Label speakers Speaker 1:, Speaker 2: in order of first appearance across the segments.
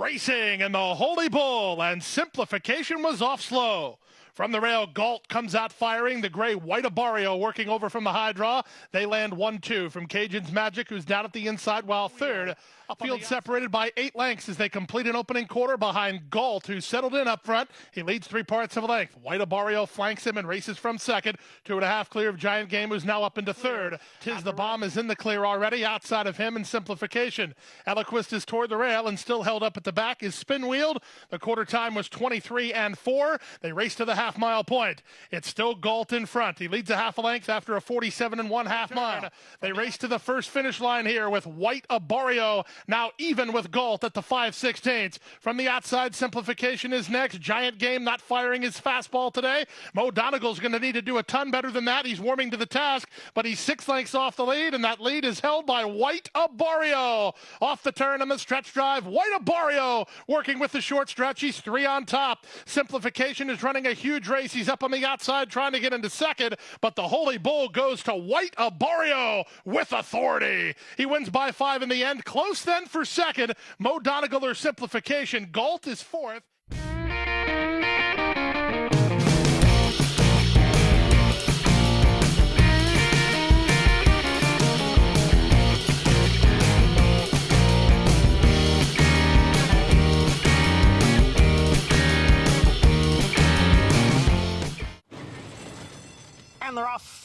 Speaker 1: racing in the Holy Bull, and Simplification was off slow. From the rail, Galt comes out firing. The gray White Abario working over from the high draw. They land 1-2 from Cajun's Magic, who's down at the inside, while third. Upfield separated by 8 lengths as they complete an opening quarter behind Galt, who's settled in up front. He leads 3 parts of a length. White Abario flanks him and races from second. 2.5 clear of Giant Game, who's now up into third. Tis the Bomb is in the clear already. Outside of him in Simplification. Eloquist is toward the rail and still held up at the back. Is spin-wheeled. The quarter time was 23-4. They race to the half-mile point. It's still Galt in front. He leads a half a length after a 47 1/2 mile. They race to the first finish line here with White Abario now even with Galt at the 5/16. From the outside, Simplification is next. Giant Game not firing his fastball today. Mo Donegal's going to need to do a ton better than that. He's warming to the task, but he's 6 lengths off the lead, and that lead is held by White Abario. Off the turn on the stretch drive, White Abario working with the short stretch. He's 3 on top. Simplification is running a huge race. He's up on the outside trying to get into second, but the Holy Bull goes to White Abario with authority. He wins by 5 in the end. Close then for second. Mo Donegal or Simplification. Galt is fourth.
Speaker 2: And they're off.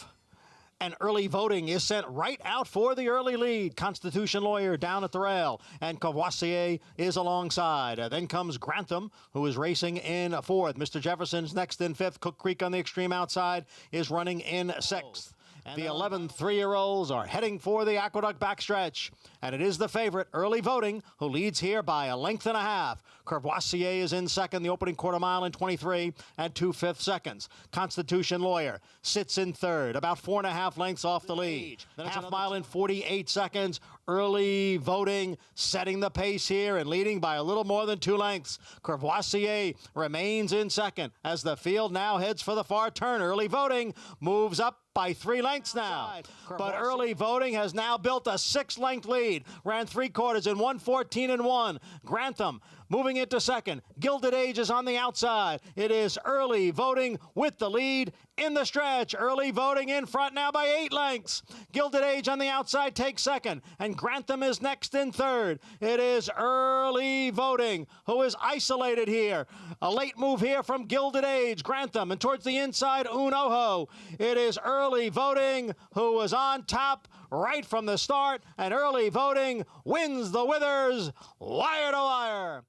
Speaker 2: And early voting is sent right out for the early lead. Constitution Lawyer down at the rail, and Courvoisier is alongside. Then comes Grantham, who is racing in fourth. Mr. Jefferson's next in fifth. Cook Creek on the extreme outside is running in sixth. The 11 3-year-olds are heading for the Aqueduct backstretch, and it is the favorite, Early Voting, who leads here by a length and a half. Courvoisier is in second, the opening quarter mile in 23 2/5 seconds. Constitution Lawyer sits in third, about 4.5 lengths off the lead. Half mile in 48 seconds. Early Voting setting the pace here and leading by a little more than 2 lengths. Courvoisier remains in second as the field now heads for the far turn. Early Voting moves up by 3 lengths now. But Early Voting has now built a 6-length lead. Ran 3/4 in 1:14-1. Grantham moving into second. Gilded Age is on the outside. It is Early Voting with the lead in the stretch. Early Voting in front now by 8 lengths. Gilded Age on the outside takes second, and Grantham is next in third. It is Early Voting who is isolated here. A late move here from Gilded Age. Grantham, and towards the inside, Unoho. It is Early Voting who was on top right from the start, and Early Voting wins the Withers wire to wire.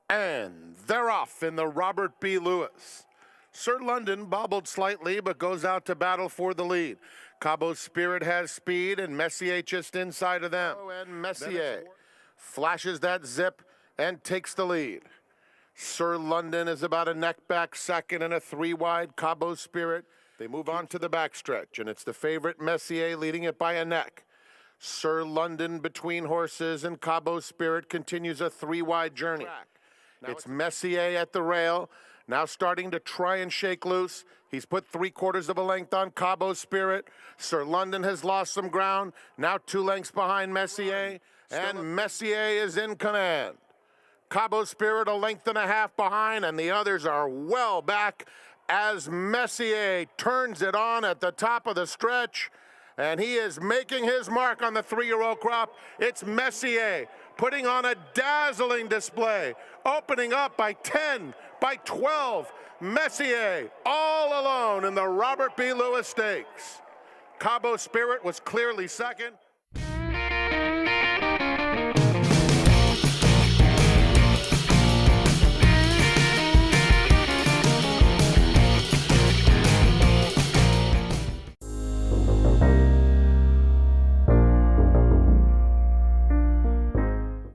Speaker 3: And they're off in the Robert B. Lewis. Sir London bobbled slightly, but goes out to battle for the lead. Cabo Spirit has speed, and Messier just inside of them. And Messier flashes that zip and takes the lead. Sir London is about a neck back second and a 3-wide Cabo Spirit. They move on to the backstretch, and it's the favorite Messier leading it by a neck. Sir London between horses, and Cabo Spirit continues a 3-wide journey. It's Messier at the rail, now starting to try and shake loose. He's put 3/4 of a length on Cabo Spirit. Sir London has lost some ground, now 2 lengths behind Messier, and Messier is in command. Cabo Spirit a length and a half behind, and the others are well back as Messier turns it on at the top of the stretch, and he is making his mark on the 3-year-old crop. It's Messier putting on a dazzling display, opening up by 10, by 12. Messier all alone in the Robert B. Lewis Stakes. Cabo Spirit was clearly second.